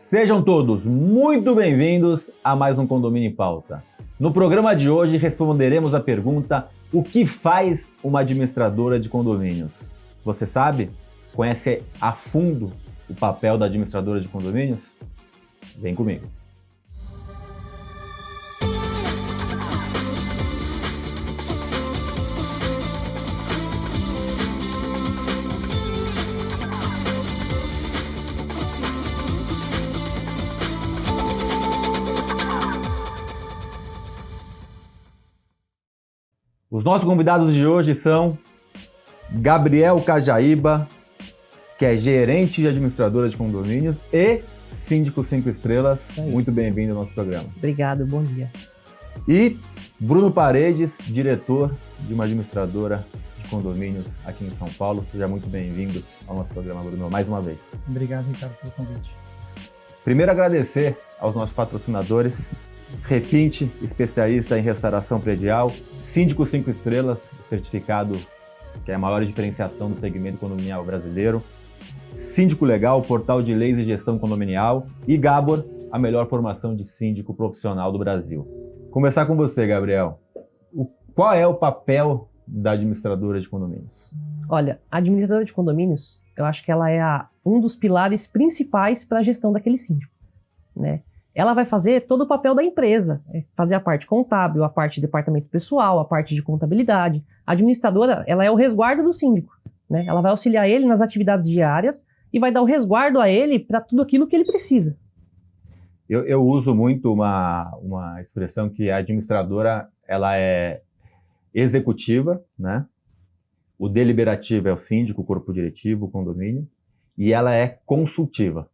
Sejam todos muito bem-vindos a mais um Condomínio em Pauta. No programa de hoje responderemos a pergunta: o que faz uma administradora de condomínios? Você sabe? Conhece a fundo o papel da administradora de condomínios? Vem comigo. Os nossos convidados de hoje são Gabriel Cajaíba, que é gerente de administradora de condomínios e síndico 5 estrelas. Muito bem-vindo ao nosso programa. Obrigado, bom dia. E Bruno Paredes, diretor de uma administradora de condomínios aqui em São Paulo. Seja muito bem-vindo ao nosso programa, Bruno, mais uma vez. Obrigado, Ricardo, pelo convite. Primeiro, agradecer aos nossos patrocinadores. Repinte, especialista em restauração predial, síndico 5 estrelas, o certificado que é a maior diferenciação do segmento condominial brasileiro, Síndico Legal, portal de leis e gestão condominial, e Gabor, a melhor formação de síndico profissional do Brasil. Começar com você, Gabriel. Qual é o papel da administradora de condomínios? Olha, a administradora de condomínios, eu acho que ela é um dos pilares principais para a gestão daquele síndico, né? Ela vai fazer todo o papel da empresa, fazer a parte contábil, a parte de departamento pessoal, a parte de contabilidade. A administradora, ela é o resguardo do síndico, né? Ela vai auxiliar ele nas atividades diárias e vai dar o resguardo a ele para tudo aquilo que ele precisa. Eu uso muito uma expressão que a administradora, ela é executiva, né? O deliberativo é o síndico, o corpo diretivo, o condomínio, e ela é consultiva.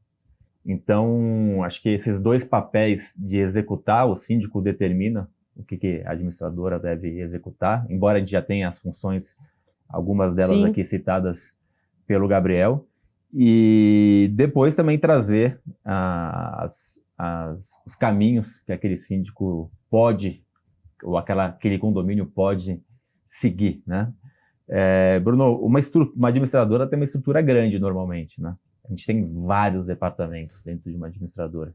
Então, acho que esses dois papéis de executar, o síndico determina o que a administradora deve executar, embora a gente já tenha as funções, algumas delas Sim. aqui citadas pelo Gabriel, e depois também trazer os caminhos que aquele síndico pode, ou aquele condomínio pode seguir, né? Bruno, uma administradora tem uma estrutura grande normalmente, né? A gente tem vários departamentos dentro de uma administradora.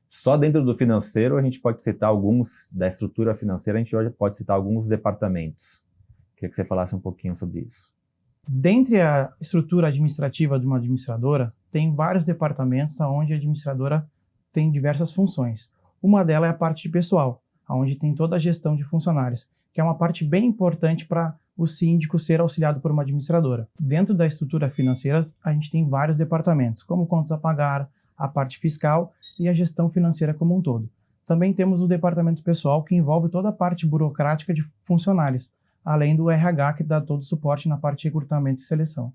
Só dentro do financeiro a gente pode citar alguns, da estrutura financeira a gente hoje pode citar alguns departamentos. Queria que você falasse um pouquinho sobre isso. Dentre a estrutura administrativa de uma administradora, tem vários departamentos onde a administradora tem diversas funções. Uma delas é a parte de pessoal, onde tem toda a gestão de funcionários, que é uma parte bem importante para o síndico ser auxiliado por uma administradora. Dentro da estrutura financeira, a gente tem vários departamentos, como contas a pagar, a parte fiscal e a gestão financeira como um todo. Também temos o departamento pessoal, que envolve toda a parte burocrática de funcionários, além do RH, que dá todo o suporte na parte de recrutamento e seleção.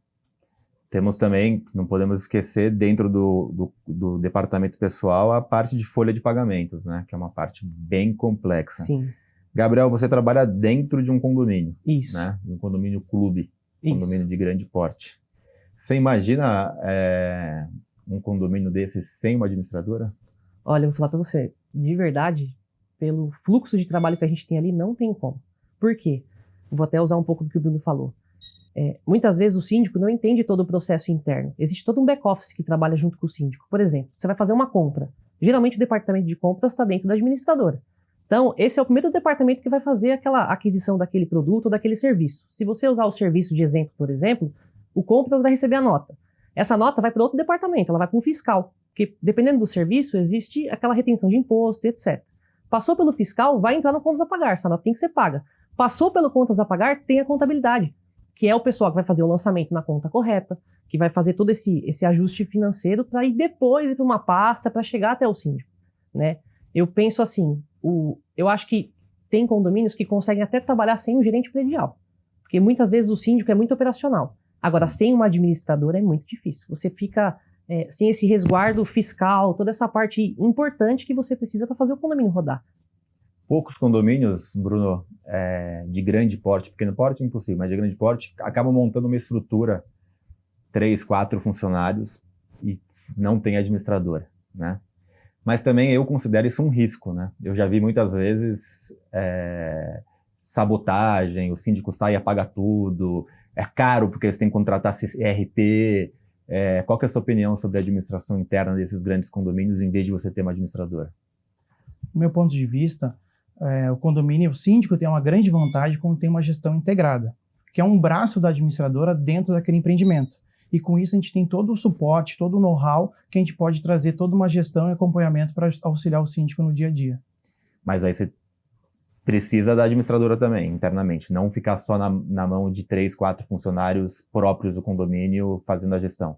Temos também, não podemos esquecer, dentro do departamento pessoal, a parte de folha de pagamentos, né? Que é uma parte bem complexa. Sim. Gabriel, você trabalha dentro de um condomínio. Isso. Né? De um condomínio clube, Isso. condomínio de grande porte. Você imagina um condomínio desse sem uma administradora? Olha, eu vou falar para você, de verdade, pelo fluxo de trabalho que a gente tem ali, não tem como. Por quê? Vou até usar um pouco do que o Bruno falou. Muitas vezes o síndico não entende todo o processo interno. Existe todo um back-office que trabalha junto com o síndico. Por exemplo, você vai fazer uma compra. Geralmente o departamento de compras está dentro da administradora. Então, esse é o primeiro departamento que vai fazer aquela aquisição daquele produto ou daquele serviço. Se você usar o serviço de exemplo, por exemplo, o compras vai receber a nota. Essa nota vai para outro departamento, ela vai para um fiscal, porque dependendo do serviço, existe aquela retenção de imposto, etc. Passou pelo fiscal, vai entrar no contas a pagar, essa nota tem que ser paga. Passou pelo contas a pagar, tem a contabilidade, que é o pessoal que vai fazer o lançamento na conta correta, que vai fazer todo esse ajuste financeiro para ir depois para uma pasta, para chegar até o síndico, né? Eu penso assim, eu acho que tem condomínios que conseguem até trabalhar sem um gerente predial, porque muitas vezes o síndico é muito operacional. Agora, sem uma administradora é muito difícil. Você fica sem esse resguardo fiscal, toda essa parte importante que você precisa para fazer o condomínio rodar. Poucos condomínios, Bruno, de grande porte, pequeno porte impossível, mas de grande porte, acabam montando uma estrutura, 3, 4 funcionários e não tem administradora, né? Mas também eu considero isso um risco, né? Eu já vi muitas vezes sabotagem, o síndico sai e apaga tudo, é caro porque eles têm que contratar ERP, Qual que é a sua opinião sobre a administração interna desses grandes condomínios em vez de você ter uma administradora? Do meu ponto de vista, o síndico tem uma grande vantagem quando tem uma gestão integrada, que é um braço da administradora dentro daquele empreendimento. E com isso a gente tem todo o suporte, todo o know-how que a gente pode trazer toda uma gestão e acompanhamento para auxiliar o síndico no dia a dia. Mas aí você precisa da administradora também, internamente, não ficar só na mão de 3, 4 funcionários próprios do condomínio fazendo a gestão.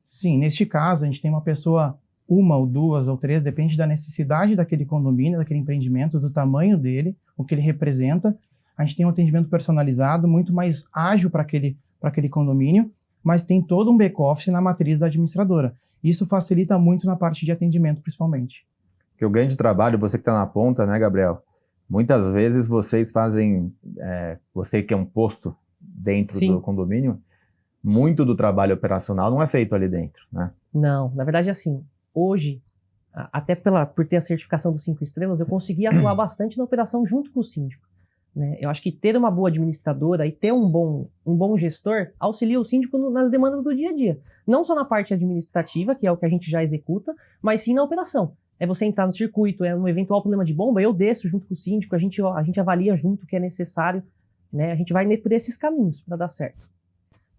Sim, neste caso a gente tem uma pessoa, 1 ou 2 ou 3, depende da necessidade daquele condomínio, daquele empreendimento, do tamanho dele, o que ele representa. A gente tem um atendimento personalizado, muito mais ágil para aquele condomínio, mas tem todo um back-office na matriz da administradora. Isso facilita muito na parte de atendimento, principalmente. Porque o grande trabalho, você que está na ponta, né, Gabriel? Muitas vezes vocês fazem, você que é um posto dentro Sim. do condomínio, muito do trabalho operacional não é feito ali dentro, né? Não, na verdade, assim, hoje, até por ter a certificação dos 5 estrelas, eu consegui atuar bastante na operação junto com o síndico, né? Eu acho que ter uma boa administradora e ter um bom gestor auxilia o síndico nas demandas do dia a dia. Não só na parte administrativa, que é o que a gente já executa, mas sim na operação. É você entrar no circuito, um eventual problema de bomba, eu desço junto com o síndico, a gente avalia junto o que é necessário, né? A gente vai por esses caminhos para dar certo.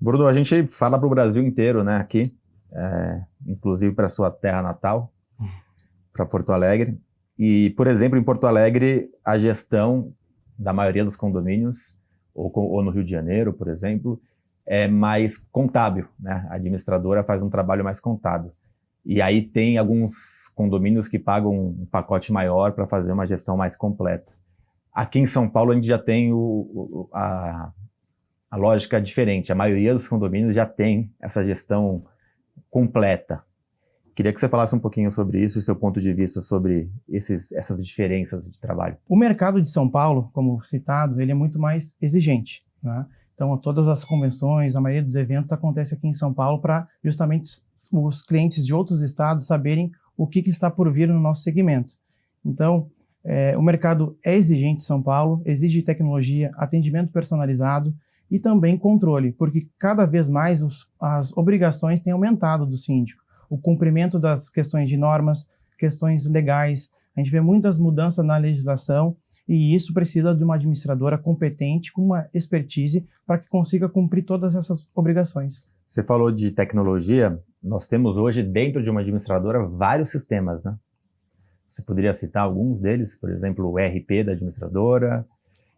Bruno, a gente fala para o Brasil inteiro, né, aqui, inclusive para sua terra natal, para Porto Alegre. E, por exemplo, em Porto Alegre, a gestão da maioria dos condomínios, ou no Rio de Janeiro, por exemplo, é mais contábil, né? A administradora faz um trabalho mais contábil. E aí tem alguns condomínios que pagam um pacote maior para fazer uma gestão mais completa. Aqui em São Paulo a gente já tem a lógica diferente. A maioria dos condomínios já tem essa gestão completa. Queria que você falasse um pouquinho sobre isso e seu ponto de vista sobre essas diferenças de trabalho. O mercado de São Paulo, como citado, ele é muito mais exigente, né? Então, todas as convenções, a maioria dos eventos acontece aqui em São Paulo para justamente os clientes de outros estados saberem o que está por vir no nosso segmento. Então, o mercado é exigente em São Paulo, exige tecnologia, atendimento personalizado e também controle, porque cada vez mais as obrigações têm aumentado do síndico. O cumprimento das questões de normas, questões legais, a gente vê muitas mudanças na legislação e isso precisa de uma administradora competente, com uma expertise, para que consiga cumprir todas essas obrigações. Você falou de tecnologia, nós temos hoje dentro de uma administradora vários sistemas, né? Você poderia citar alguns deles, por exemplo, o ERP da administradora.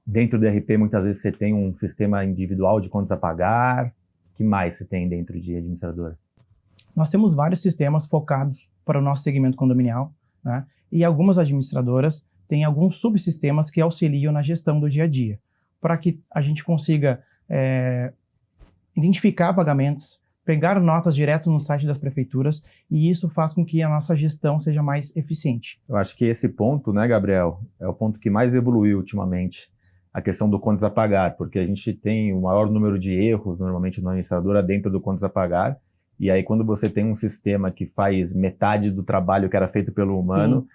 Dentro do ERP, muitas vezes você tem um sistema individual de contas a pagar. O que mais você tem dentro de administradora? Nós temos vários sistemas focados para o nosso segmento condominial, né? E algumas administradoras têm alguns subsistemas que auxiliam na gestão do dia a dia, para que a gente consiga identificar pagamentos, pegar notas direto no site das prefeituras, e isso faz com que a nossa gestão seja mais eficiente. Eu acho que esse ponto, né, Gabriel, é o ponto que mais evoluiu ultimamente, a questão do contas a pagar, porque a gente tem o maior número de erros, normalmente na administradora, dentro do contas a pagar, e aí quando você tem um sistema que faz metade do trabalho que era feito pelo humano,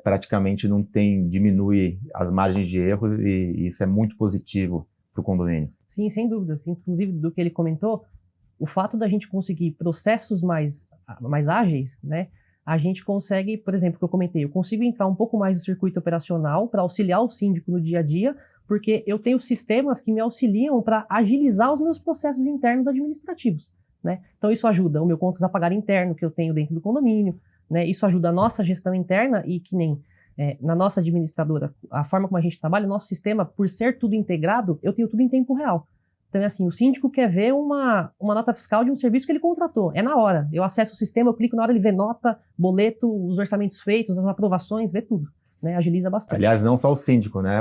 praticamente diminui as margens de erros, e isso é muito positivo para o condomínio. Sim, sem dúvida. Inclusive, do que ele comentou, o fato da gente conseguir processos mais ágeis, né? A gente consegue, por exemplo, que eu comentei, eu consigo entrar um pouco mais no circuito operacional para auxiliar o síndico no dia a dia, porque eu tenho sistemas que me auxiliam para agilizar os meus processos internos administrativos, né? Então isso ajuda o meu contas a pagar interno que eu tenho dentro do condomínio, né? Isso ajuda a nossa gestão interna e que nem na nossa administradora, a forma como a gente trabalha, o nosso sistema, por ser tudo integrado, eu tenho tudo em tempo real. Então é assim, o síndico quer ver uma nota fiscal de um serviço que ele contratou, é na hora. Eu acesso o sistema, eu clico na hora, ele vê nota, boleto, os orçamentos feitos, as aprovações, vê tudo, né? Agiliza bastante. Aliás, não só o síndico, né?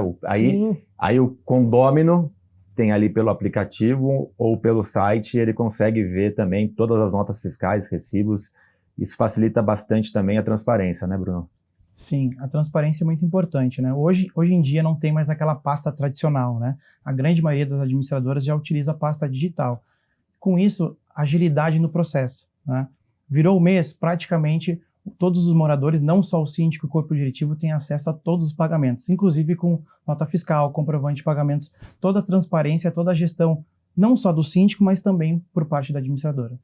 Aí o condômino tem ali pelo aplicativo ou pelo site, ele consegue ver também todas as notas fiscais, recibos. Isso facilita bastante também a transparência, né, Bruno? Sim, a transparência é muito importante, né? Hoje em dia não tem mais aquela pasta tradicional, né? A grande maioria das administradoras já utiliza a pasta digital. Com isso, agilidade no processo, né? Virou o mês, praticamente todos os moradores, não só o síndico e o corpo diretivo, têm acesso a todos os pagamentos, inclusive com nota fiscal, comprovante de pagamentos, toda a transparência, toda a gestão, não só do síndico, mas também por parte da administradora.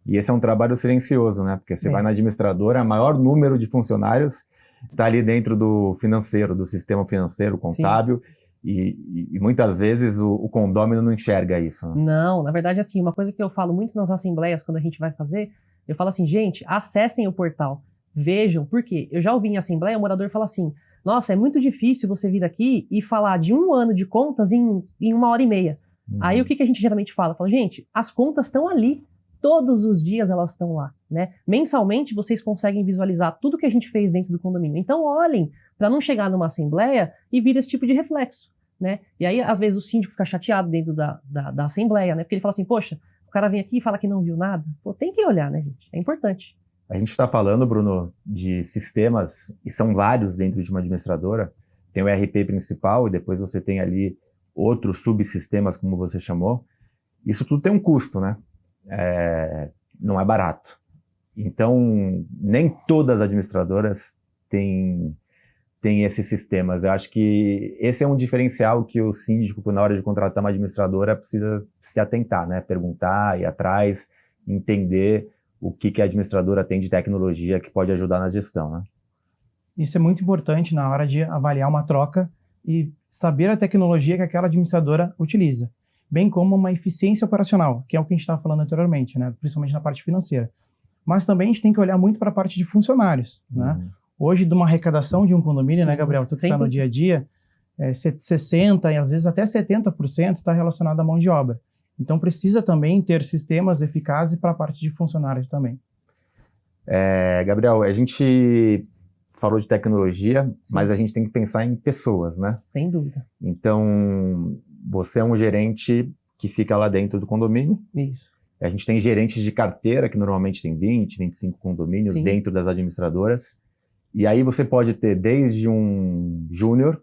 E esse é um trabalho silencioso, né? Porque você vai na administradora, o maior número de funcionários está ali dentro do financeiro, do sistema financeiro, contábil, e muitas vezes o condômino não enxerga isso. Né? Não, na verdade, assim, uma coisa que eu falo muito nas assembleias, quando a gente vai fazer, eu falo assim, gente, acessem o portal, vejam, por quê? Eu já ouvi em assembleia, o morador fala assim, nossa, é muito difícil você vir aqui e falar de 1 ano de contas em 1h30. Aí o que a gente geralmente fala? Fala, gente, as contas estão ali. Todos os dias elas estão lá, né? Mensalmente vocês conseguem visualizar tudo que a gente fez dentro do condomínio. Então olhem para não chegar numa assembleia e vir esse tipo de reflexo, né? E aí às vezes o síndico fica chateado dentro da assembleia, né? Porque ele fala assim, poxa, o cara vem aqui e fala que não viu nada. Pô, tem que olhar, né, gente? É importante. A gente está falando, Bruno, de sistemas, e são vários dentro de uma administradora. Tem o ERP principal e depois você tem ali outros subsistemas, como você chamou. Isso tudo tem um custo, né? Não é barato. Então, nem todas as administradoras têm esses sistemas. Eu acho que esse é um diferencial que o síndico, na hora de contratar uma administradora, precisa se atentar, né? Perguntar, ir atrás, entender o que a administradora tem de tecnologia que pode ajudar na gestão, né? Isso é muito importante na hora de avaliar uma troca e saber a tecnologia que aquela administradora utiliza, bem como uma eficiência operacional, que é o que a gente estava falando anteriormente, né? Principalmente na parte financeira. Mas também a gente tem que olhar muito para a parte de funcionários, né? Hoje, de uma arrecadação de um condomínio, né, Gabriel? Tu que está no dia a dia, 60% e às vezes até 70% está relacionado à mão de obra. Então, precisa também ter sistemas eficazes para a parte de funcionários também. Gabriel, a gente falou de tecnologia, mas a gente tem que pensar em pessoas, né? Sem dúvida. Então, você é um gerente que fica lá dentro do condomínio. Isso. A gente tem gerentes de carteira, que normalmente tem 20, 25 condomínios dentro das administradoras. E aí você pode ter desde um júnior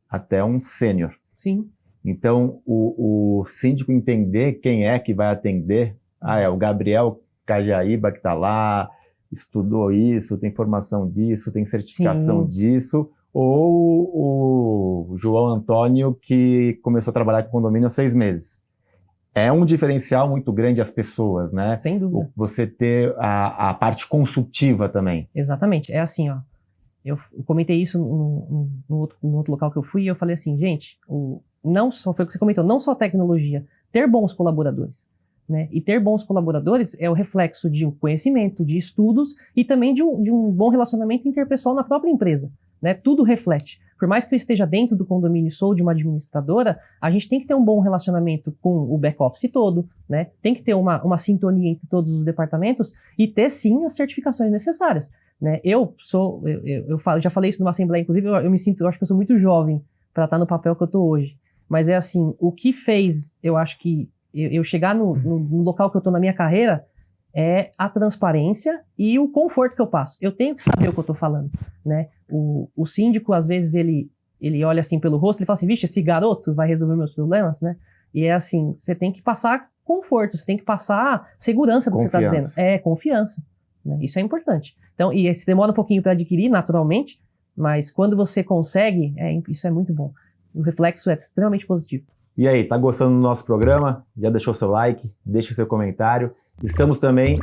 até um sênior. Sim. Então, o síndico entender quem é que vai atender. É o Gabriel Cajaíba que está lá, estudou isso, tem formação disso, tem certificação disso. Ou o João Antônio, que começou a trabalhar com condomínio há 6 meses. É um diferencial muito grande as pessoas, né? Sem dúvida. Você ter a parte consultiva também. Exatamente. É assim, ó. Eu comentei isso no outro local que eu fui e eu falei assim, gente, não só foi o que você comentou, não só tecnologia, ter bons colaboradores, né? E ter bons colaboradores é o reflexo de um conhecimento, de estudos e também de um bom relacionamento interpessoal na própria empresa, né? Tudo reflete. Por mais que eu esteja dentro do condomínio e sou de uma administradora, a gente tem que ter um bom relacionamento com o back-office todo, né? Tem que ter uma sintonia entre todos os departamentos e ter, sim, as certificações necessárias, né? Eu já falei isso numa assembleia, inclusive, eu acho que eu sou muito jovem para estar no papel que eu estou hoje. Mas é assim, o que fez, eu acho que eu chegar no local que eu estou na minha carreira é a transparência e o conforto que eu passo. Eu tenho que saber o que eu estou falando, né? O síndico, às vezes, ele olha assim pelo rosto e fala assim, vixe, esse garoto vai resolver meus problemas, né? E é assim, você tem que passar conforto, você tem que passar segurança do que você está dizendo. Confiança. Né? Isso é importante. Então, e se demora um pouquinho para adquirir, naturalmente, mas quando você consegue, isso é muito bom. O reflexo é extremamente positivo. E aí, tá gostando do nosso programa? Já deixou seu like? Deixa seu comentário. Estamos também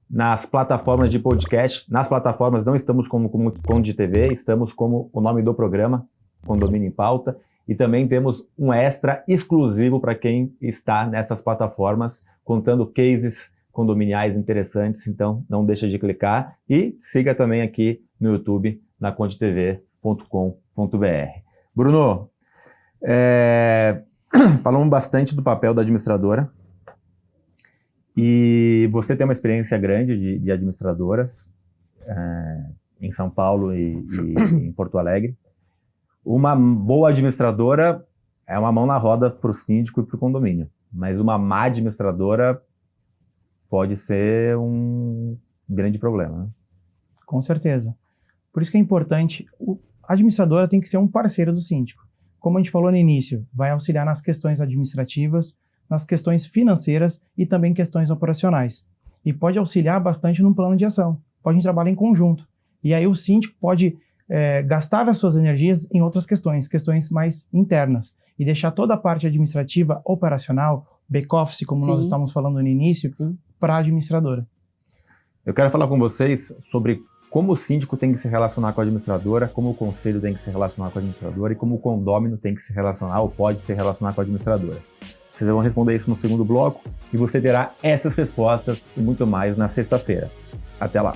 nas plataformas de podcast. Nas plataformas não estamos como Conde TV, estamos como o nome do programa, Condomínio em Pauta. E também temos um extra exclusivo para quem está nessas plataformas, contando cases condominiais interessantes. Então, não deixa de clicar e siga também aqui no YouTube, na condetv.com.br. Bruno, falamos bastante do papel da administradora. E você tem uma experiência grande de administradoras em São Paulo e em Porto Alegre. Uma boa administradora é uma mão na roda para o síndico e para o condomínio. Mas uma má administradora pode ser um grande problema, né? Com certeza. Por isso que é importante, a administradora tem que ser um parceiro do síndico. Como a gente falou no início, vai auxiliar nas questões administrativas, nas questões financeiras e também questões operacionais. E pode auxiliar bastante num plano de ação. Pode trabalhar em conjunto. E aí o síndico pode gastar as suas energias em outras questões mais internas. E deixar toda a parte administrativa, operacional, back-office, como Sim. nós estávamos falando no início, Sim. para a administradora. Eu quero falar com vocês sobre como o síndico tem que se relacionar com a administradora, como o conselho tem que se relacionar com a administradora e como o condômino tem que se relacionar ou pode se relacionar com a administradora. Vocês vão responder isso no segundo bloco e você terá essas respostas e muito mais na sexta-feira. Até lá!